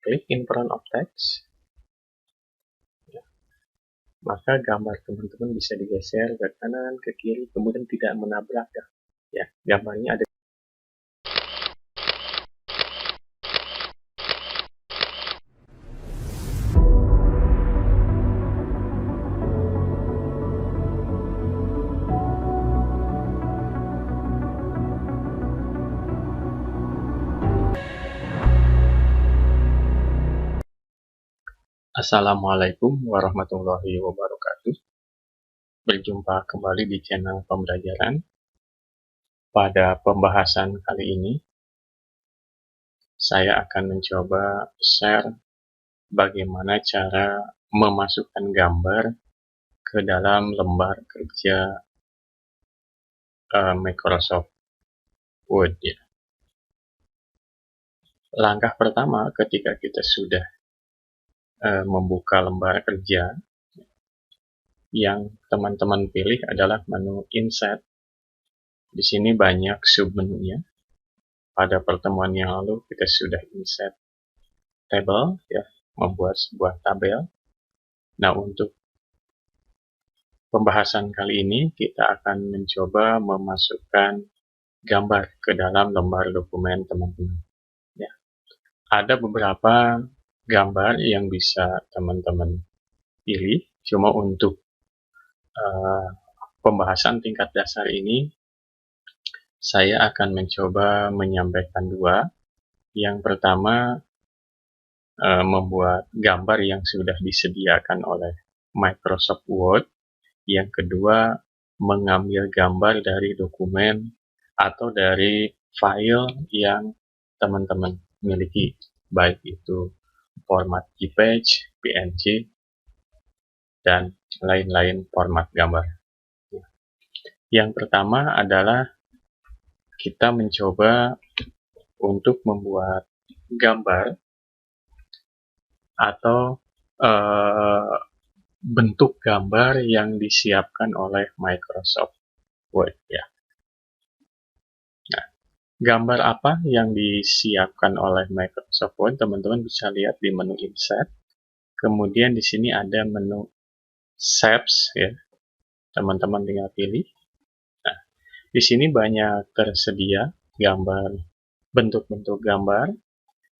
klik in front of text, ya, maka gambar teman-teman bisa digeser ke kanan, ke kiri, kemudian tidak menabrak ya. Gambarnya ada. Assalamualaikum warahmatullahi wabarakatuh. Berjumpa kembali di channel pembelajaran. Pada pembahasan kali ini, saya akan mencoba share bagaimana cara memasukkan gambar ke dalam lembar kerja Microsoft Word. Ya. Langkah pertama ketika kita sudah membuka lembar kerja, yang teman-teman pilih adalah menu Insert. Di sini banyak submenunya. Pada pertemuan yang lalu kita sudah insert table, ya, membuat sebuah tabel. Nah, untuk pembahasan kali ini kita akan mencoba memasukkan gambar ke dalam lembar dokumen teman-teman. Ya. Ada beberapa gambar yang bisa teman-teman pilih, cuma untuk pembahasan tingkat dasar ini saya akan mencoba menyampaikan dua. Yang pertama, membuat gambar yang sudah disediakan oleh Microsoft Word. Yang kedua, mengambil gambar dari dokumen atau dari file yang teman-teman miliki, baik itu format JPEG, PNG, dan lain-lain format gambar. Yang pertama adalah kita mencoba untuk membuat gambar atau bentuk gambar yang disiapkan oleh Microsoft Word. Ya. Nah, gambar apa yang disiapkan oleh Microsoft Word? Teman-teman bisa lihat di menu Insert. Kemudian di sini ada menu Shapes, ya. Teman-teman tinggal pilih. Nah, di sini banyak tersedia gambar, bentuk-bentuk gambar.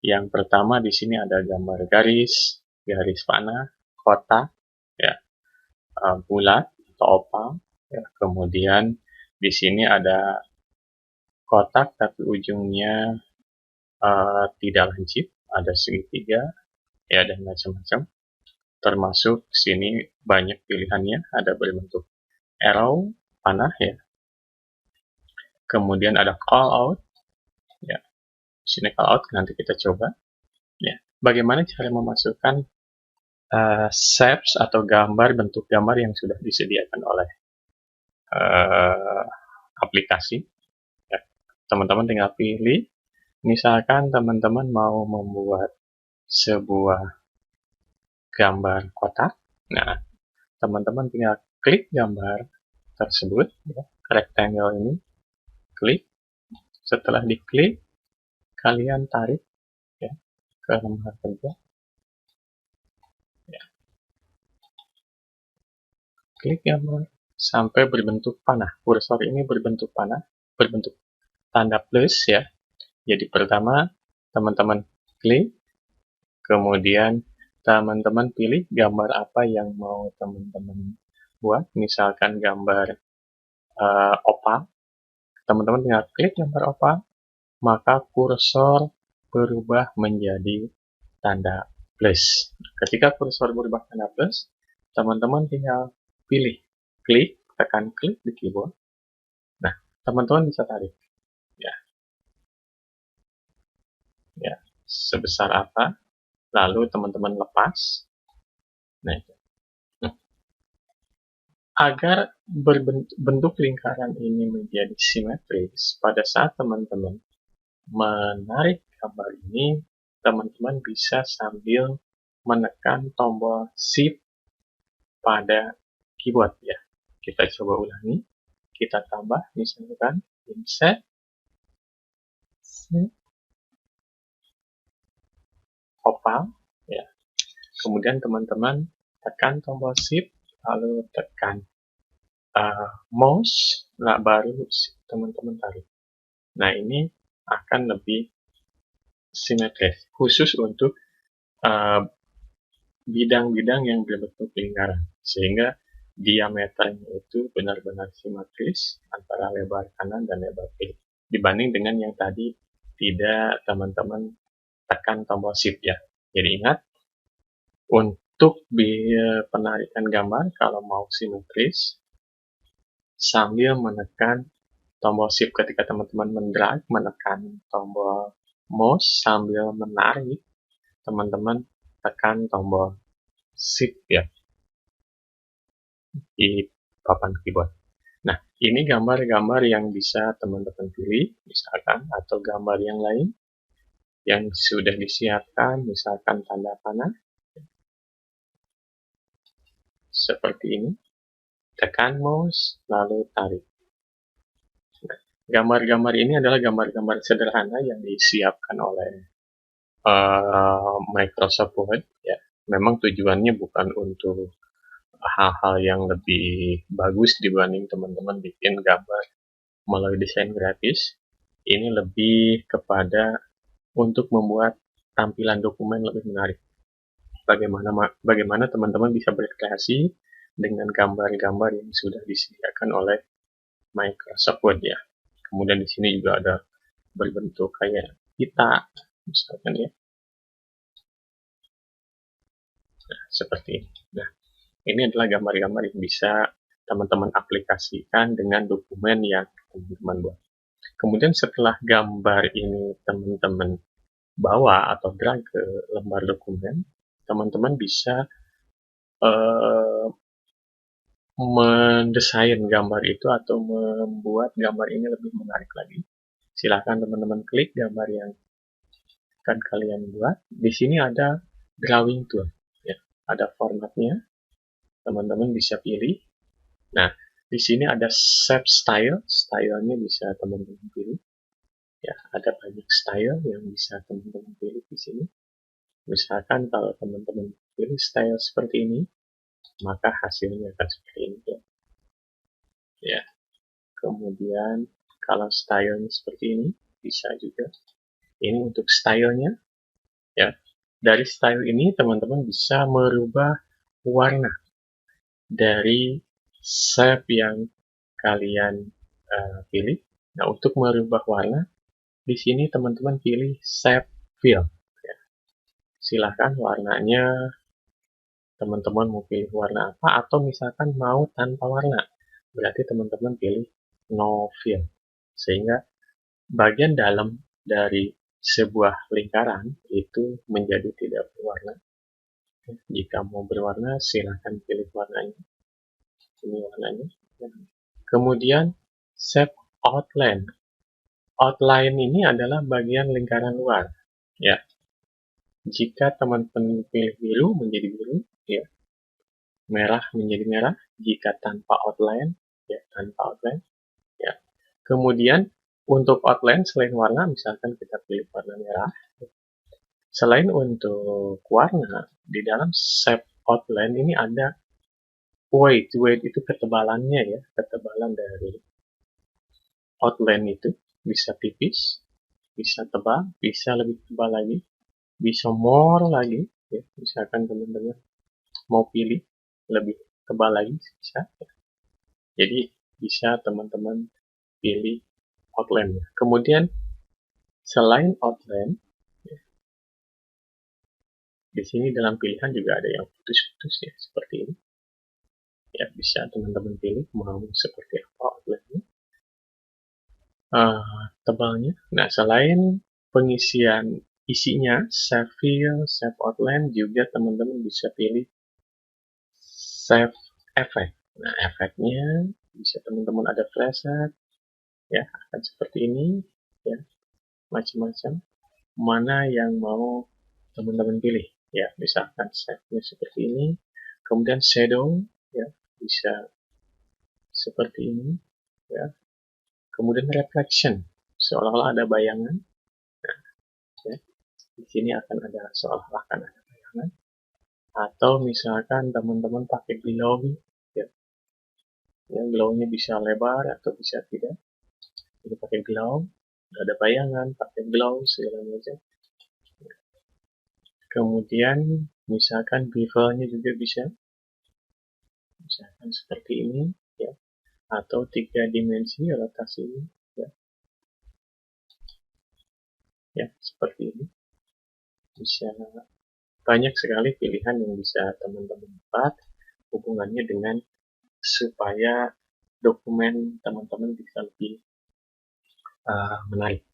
Yang pertama di sini ada gambar garis, garis panah, kotak, ya, bulat atau oval. Ya. Kemudian di sini ada kotak tapi ujungnya tidak lancip, ada segitiga, ya, dan macam-macam. Termasuk sini banyak pilihannya, ada berbentuk arrow, panah, ya. Kemudian ada call out, ya. Sini call out, nanti kita coba. Ya. Bagaimana cara memasukkan shapes atau gambar, bentuk gambar yang sudah disediakan oleh aplikasi. Ya. Teman-teman tinggal pilih. Misalkan teman-teman mau membuat sebuah gambar kotak. Nah, teman-teman tinggal klik gambar tersebut, ya, rectangle ini, klik. Setelah diklik, kalian tarik, ya, ke lembar kerja. Ya. Klik gambar sampai berbentuk panah. Kursor ini berbentuk panah, berbentuk tanda plus, ya. Jadi pertama teman-teman klik, kemudian teman-teman pilih gambar apa yang mau teman-teman buat. Misalkan gambar oval, teman-teman tinggal klik gambar oval, maka kursor berubah menjadi tanda plus. Ketika kursor berubah tanda plus, teman-teman tinggal pilih, klik, tekan klik di keyboard. Nah, teman-teman bisa tarik, ya, ya, sebesar apa, lalu teman-teman lepas. Nah, itu. Agar bentuk lingkaran ini menjadi simetris, pada saat teman-teman menarik gambar ini, teman-teman bisa sambil menekan tombol Shift pada keyboard, ya. Kita coba ulangi, kita tambah, misalkan Insert, oval, ya. Kemudian teman-teman tekan tombol shift, lalu tekan mouse, nah baru teman-teman tarik. Nah, ini akan lebih simetris, khusus untuk bidang-bidang yang berbentuk lingkaran, sehingga diameternya itu benar-benar simetris antara lebar kanan dan lebar kiri, dibanding dengan yang tadi tidak teman-teman tekan tombol shift, ya. Jadi ingat, untuk penarikan gambar kalau mau simetris, sambil menekan tombol shift ketika teman-teman mendrag, menekan tombol mouse sambil menarik, teman-teman tekan tombol shift, ya, di papan keyboard. Nah, ini gambar-gambar yang bisa teman-teman pilih, misalkan, atau gambar yang lain yang sudah disiapkan, misalkan tanda panah, seperti ini. Tekan mouse, lalu tarik. Gambar-gambar ini adalah gambar-gambar sederhana yang disiapkan oleh Microsoft Word, ya. Memang tujuannya bukan untuk hal-hal yang lebih bagus dibanding teman-teman bikin gambar melalui desain grafis. Ini lebih kepada untuk membuat tampilan dokumen lebih menarik. Bagaimana teman-teman bisa berkreasi dengan gambar-gambar yang sudah disediakan oleh Microsoft Word, ya. Kemudian di sini juga ada berbentuk kayak pita, misalkan, ya. Nah, seperti ini. Nah, ini adalah gambar-gambar yang bisa teman-teman aplikasikan dengan dokumen yang teman-teman buat. Kemudian setelah gambar ini teman-teman bawa atau drag ke lembar dokumen, teman-teman bisa mendesain gambar itu atau membuat gambar ini lebih menarik lagi. Silakan teman-teman klik gambar yang akan kalian buat. Di sini ada drawing tool, ya. Ada formatnya, teman-teman bisa pilih. Nah, di sini ada shape style, stylenya bisa teman-teman pilih. Ya, ada banyak style yang bisa teman-teman pilih di sini. Misalkan kalau teman-teman pilih style seperti ini, maka hasilnya akan seperti ini, ya. Ya. Kemudian kalau stylenya seperti ini, bisa juga. Ini untuk stylenya, ya. Dari style ini teman-teman bisa merubah warna dari shape yang kalian pilih. Nah, untuk merubah warna, di sini teman-teman pilih shape fill, ya. Silahkan warnanya teman-teman mau pilih warna apa, atau misalkan mau tanpa warna, berarti teman-teman pilih no fill, sehingga bagian dalam dari sebuah lingkaran itu menjadi tidak berwarna. Jika mau berwarna, silahkan pilih warnanya. Ini warnanya. Kemudian shape outline. Outline ini adalah bagian lingkaran luar, ya. Jika teman-teman pilih biru menjadi biru, ya. Merah menjadi merah. Jika tanpa outline, ya, tanpa outline, ya. Kemudian untuk outline selain warna, misalkan kita pilih warna merah. Selain untuk warna, di dalam shape outline ini ada weight. Weight itu ketebalannya, ya, ketebalan dari outline itu bisa tipis, bisa tebal, bisa lebih tebal lagi, bisa more lagi, ya. Misalkan teman-teman mau pilih lebih tebal lagi, bisa, ya. Jadi bisa teman-teman pilih outline. Kemudian selain outline, ya, di sini dalam pilihan juga ada yang putus-putus, ya, seperti ini. Ya, bisa teman-teman pilih mau seperti apa outline-nya, tebalnya. Nah, selain pengisian isinya, shape fill, shape outline, juga teman-teman bisa pilih shape effect. Nah, efeknya bisa teman-teman ada preset, ya, akan seperti ini, ya, macam-macam. Mana yang mau teman-teman pilih, ya, misalkan shape-nya seperti ini, kemudian shadow, ya, bisa seperti ini, ya. Kemudian reflection, seolah-olah ada bayangan, nah, ya, di sini akan ada seolah-olah akan ada bayangan. Atau misalkan teman-teman pakai glow, ya, glow-nya bisa lebar atau bisa tidak. Jadi pakai glow, ada bayangan, pakai glow segala macam. Kemudian misalkan bevel-nya juga bisa, misalkan seperti ini, ya, atau 3 dimensi rotasi ini, ya seperti ini. Bisa banyak sekali pilihan yang bisa teman-teman buat hubungannya dengan supaya dokumen teman-teman bisa lebih menarik.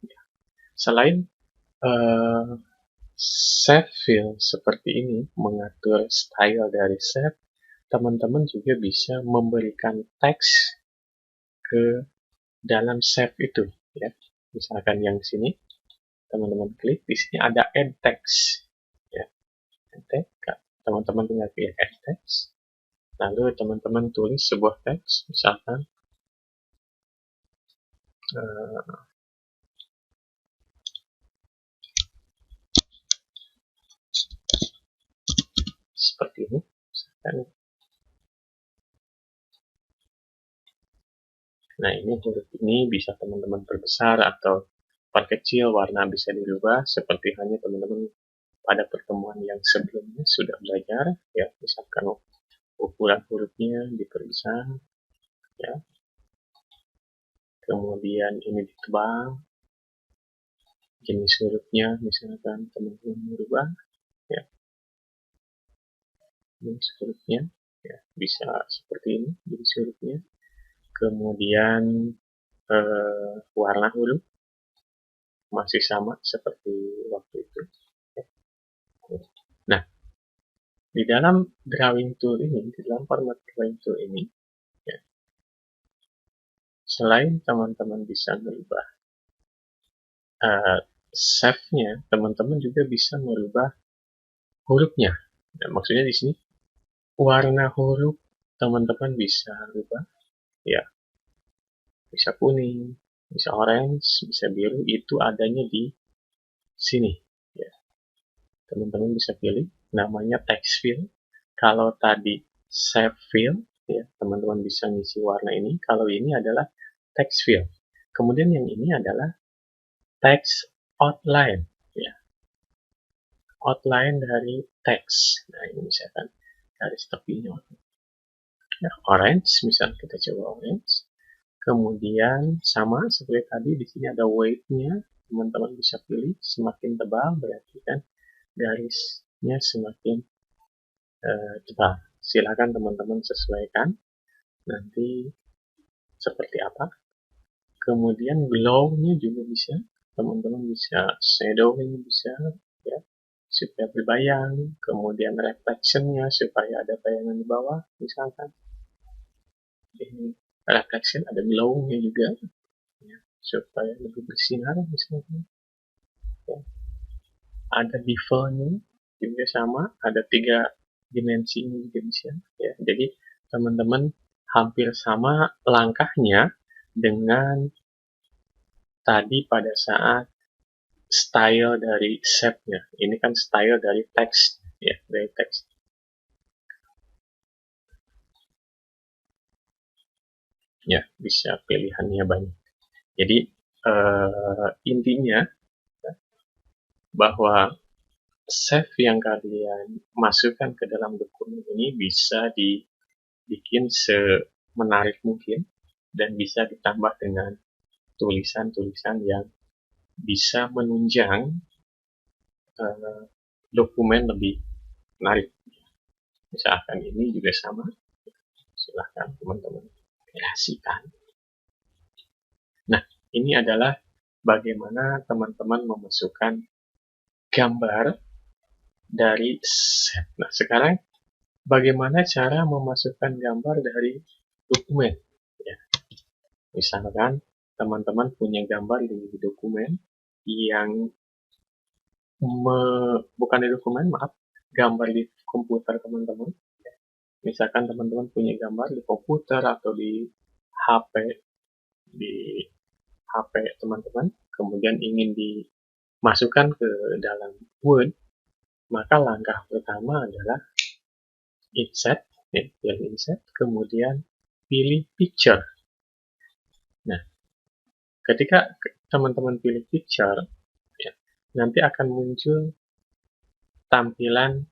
Selain shape fill seperti ini, mengatur style dari shape, teman-teman juga bisa memberikan teks ke dalam shape itu. Ya. Misalkan yang sini, teman-teman klik, di sini ada add text. Ya. Teman-teman tinggal pilih add text, lalu teman-teman tulis sebuah teks, misalkan seperti ini. Nah, ini huruf ini bisa teman-teman perbesar atau perkecil, warna bisa dirubah seperti hanya teman-teman pada pertemuan yang sebelumnya sudah belajar, ya, misalkan ukuran hurufnya diperbesar, ya, kemudian ini ditebang, jenis hurufnya misalkan teman-teman merubah, ya, jenis hurufnya, ya, bisa seperti ini jenis hurufnya, kemudian warna huruf masih sama seperti waktu itu. Nah, di dalam drawing tool ini, di dalam format drawing tool ini, ya, selain teman-teman bisa merubah shape-nya, teman-teman juga bisa merubah hurufnya. Nah, maksudnya di sini warna huruf teman-teman bisa rubah, ya, bisa kuning, bisa orange, bisa biru, itu adanya di sini. Ya. Teman-teman bisa pilih, namanya text fill. Kalau tadi shape fill, ya, teman-teman bisa ngisi warna ini. Kalau ini adalah text fill. Kemudian yang ini adalah text outline, ya, outline dari teks. Nah, ini misalkan garis tepinya ya, orange, misalnya kita coba orange. Kemudian sama seperti tadi, di sini ada weight-nya, teman-teman bisa pilih. Semakin tebal berarti kan garisnya semakin tebal. Silakan teman-teman sesuaikan nanti seperti apa. Kemudian glow-nya juga bisa, teman-teman bisa shadowing, bisa, ya, supaya berbayang. Kemudian reflection-nya supaya ada bayangan di bawah, misalkan ini reflection, ada glow-nya juga, ya, supaya lebih bersinar, misalkan, ya. Ada bevel-nya juga sama, ada 3 dimensi juga bisa, ya. Jadi teman-teman hampir sama langkahnya dengan tadi pada saat style dari shape-nya. Ini kan style dari teks, ya, dari teks. Ya, bisa pilihannya banyak. Jadi intinya bahwa shape yang kalian masukkan ke dalam dokumen ini bisa dibikin semenarik mungkin dan bisa ditambah dengan tulisan-tulisan yang bisa menunjang dokumen lebih menarik. Misalkan ini juga sama, silahkan teman-teman kreasikan. Nah, ini adalah bagaimana teman-teman memasukkan gambar dari set. Nah, sekarang bagaimana cara memasukkan gambar dari dokumen? Ya. Misalkan teman-teman punya gambar di dokumen yang bukan di dokumen, maaf, gambar di komputer teman-teman. Misalkan teman-teman punya gambar di komputer atau di HP, teman-teman, kemudian ingin masukkan ke dalam Word, maka langkah pertama adalah insert, ya, pilih insert, kemudian pilih picture. Nah, ketika teman-teman pilih picture, ya, nanti akan muncul tampilan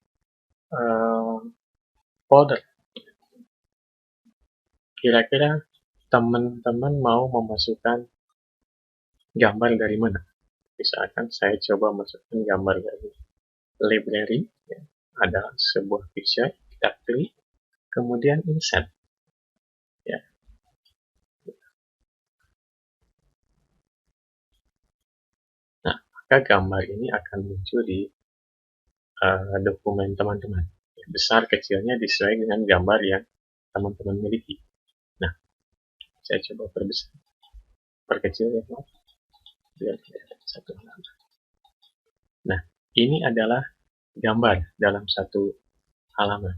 folder. Kira-kira teman-teman mau memasukkan gambar dari mana? Misalkan saya coba masukkan gambar dari library, ya. Ada sebuah picture, kita klik, kemudian insert. Ya. Nah, maka gambar ini akan muncul di dokumen teman-teman. Ya, besar kecilnya disesuaikan dengan gambar yang teman-teman miliki. Nah, saya coba perkecil ya, biar kelihatan satu halaman. Nah, ini adalah gambar dalam satu halaman.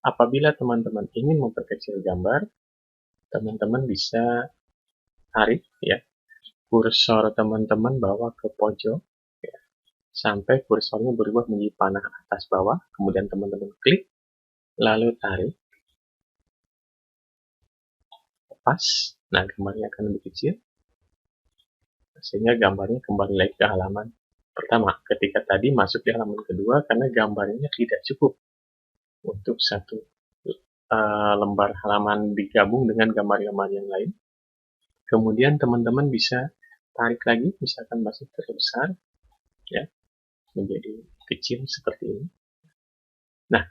Apabila teman-teman ingin memperkecil gambar, teman-teman bisa tarik ya kursor teman-teman bawa ke pojok ya, sampai kursornya berubah menjadi panah atas bawah, kemudian teman-teman klik, lalu tarik, lepas, nah gambarnya akan lebih kecil, sehingga gambarnya kembali lagi ke halaman pertama. Ketika tadi masuk di halaman kedua karena gambarnya tidak cukup untuk satu lembar halaman digabung dengan gambar-gambar yang lain. Kemudian teman-teman bisa tarik lagi, misalkan masih terlalu besar, ya, menjadi kecil seperti ini. Nah,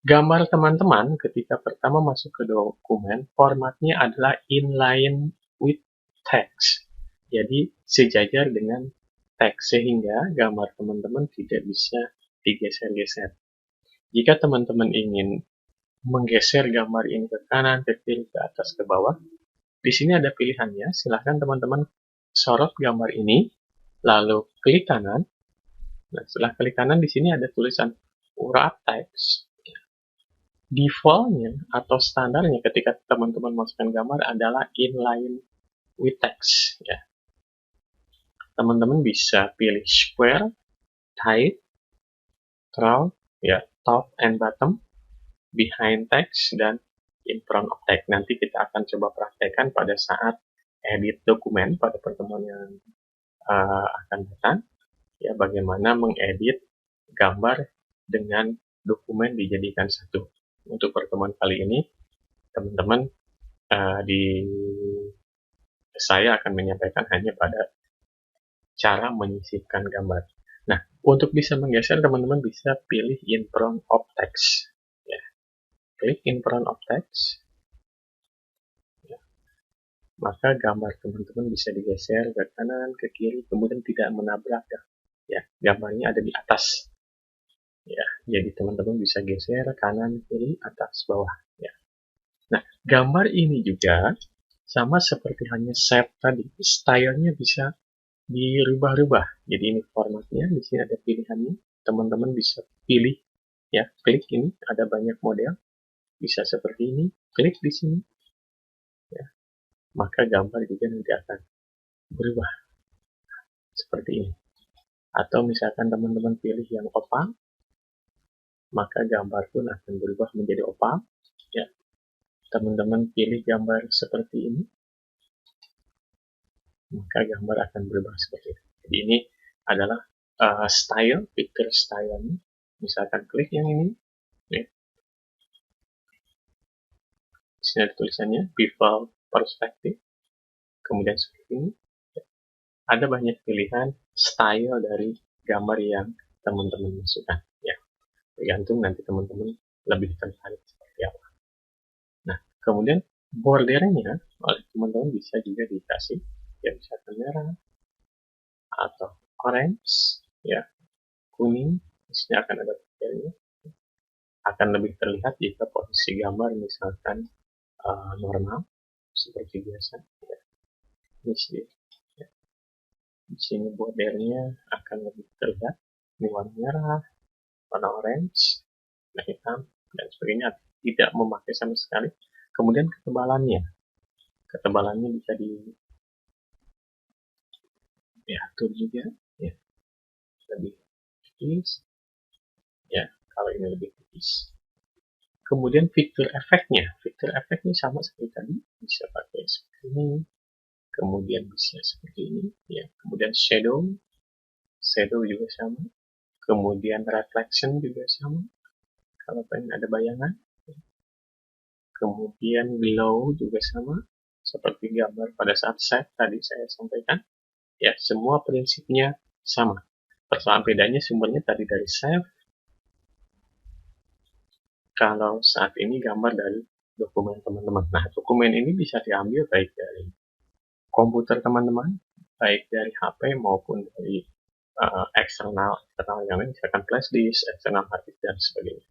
gambar teman-teman ketika pertama masuk ke dokumen, formatnya adalah inline with text. Jadi sejajar dengan teks, sehingga gambar teman-teman tidak bisa digeser-geser. Jika teman-teman ingin menggeser gambar ini ke kanan, ke kiri, ke atas, ke bawah, di sini ada pilihannya. Silahkan teman-teman sorot gambar ini, lalu klik kanan. Nah, setelah klik kanan di sini ada tulisan wrap text. Defaultnya atau standarnya ketika teman-teman masukkan gambar adalah inline with text. Ya. Teman-teman bisa pilih square, tight, round, ya, top and bottom, behind text, dan in front of text. Nanti kita akan coba praktekkan pada saat edit dokumen pada pertemuan yang akan datang. Ya, bagaimana mengedit gambar dengan dokumen dijadikan satu. Untuk pertemuan kali ini, teman-teman saya akan menyampaikan hanya pada cara menyisipkan gambar. Nah, untuk bisa menggeser, teman-teman bisa pilih in front of text. Ya. Klik in front of text. Ya. Maka gambar teman-teman bisa digeser ke kanan, ke kiri, kemudian tidak menabrak. Ya, gambarnya ada di atas. Ya, jadi teman-teman bisa geser kanan, kiri, atas, bawah. Ya. Nah, gambar ini juga sama seperti hanya shape tadi, stylenya bisa dirubah-rubah. Jadi ini formatnya, di sini ada pilihannya. Teman-teman bisa pilih, ya, klik ini, ada banyak model. Bisa seperti ini, klik di sini. Ya. Maka gambar juga nanti akan berubah seperti ini. Atau misalkan teman-teman pilih yang oval, maka gambar pun akan berubah menjadi oval. Ya. Teman-teman pilih gambar seperti ini, maka gambar akan berubah seperti ini. Jadi ini adalah style, picture style. Misalkan klik yang ini, ya. Di sini ada tulisannya default perspective, kemudian seperti ini. Ya. Ada banyak pilihan style dari gambar yang teman-teman masukkan. Ya. Tergantung nanti teman-teman lebih tertarik seperti apa. Nah, kemudian bordernya oleh teman-teman bisa juga dikasih, ya, misalkan merah atau orange, ya, kuning. Di sini akan ada bordernya. Akan lebih terlihat jika posisi gambar misalkan normal seperti biasa. Ya. Ini sih. Ya. Di sini bordernya akan lebih terlihat. Ini warna merah, warna orange, warna hitam, dan sebagainya. Tidak memakai sama sekali. Kemudian ketebalannya bisa diatur juga, ya, lebih tipis, ya, kalau ini lebih tipis. Kemudian fitur efeknya sama seperti tadi, bisa pakai seperti ini, kemudian bisa seperti ini, ya. Kemudian shadow juga sama, kemudian reflection juga sama, kalau pengen ada bayangan. Kemudian glow juga sama, seperti gambar pada saat save tadi saya sampaikan. Ya, semua prinsipnya sama. Persoalan bedanya sumbernya tadi dari save. Kalau saat ini gambar dari dokumen teman-teman. Nah, dokumen ini bisa diambil baik dari komputer teman-teman, baik dari HP maupun dari eksternal yang lain, misalkan flash disk, eksternal hard disk, dan sebagainya.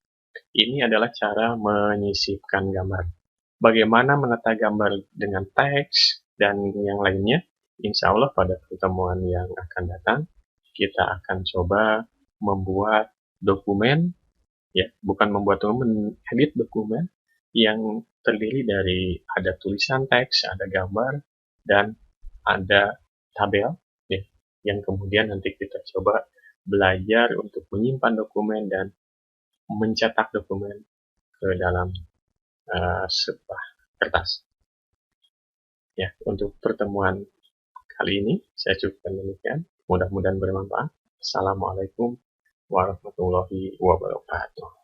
Ini adalah cara menyisipkan gambar. Bagaimana menata gambar dengan teks dan yang lainnya, insya Allah pada pertemuan yang akan datang, kita akan coba membuat dokumen, ya, bukan membuat dokumen, edit dokumen yang terdiri dari ada tulisan teks, ada gambar, dan ada tabel, ya, yang kemudian nanti kita coba belajar untuk menyimpan dokumen dan mencetak dokumen ke dalam sebuah kertas. Ya, untuk pertemuan kali ini saya cukupkan demikian. Mudah-mudahan bermanfaat. Assalamualaikum warahmatullahi wabarakatuh.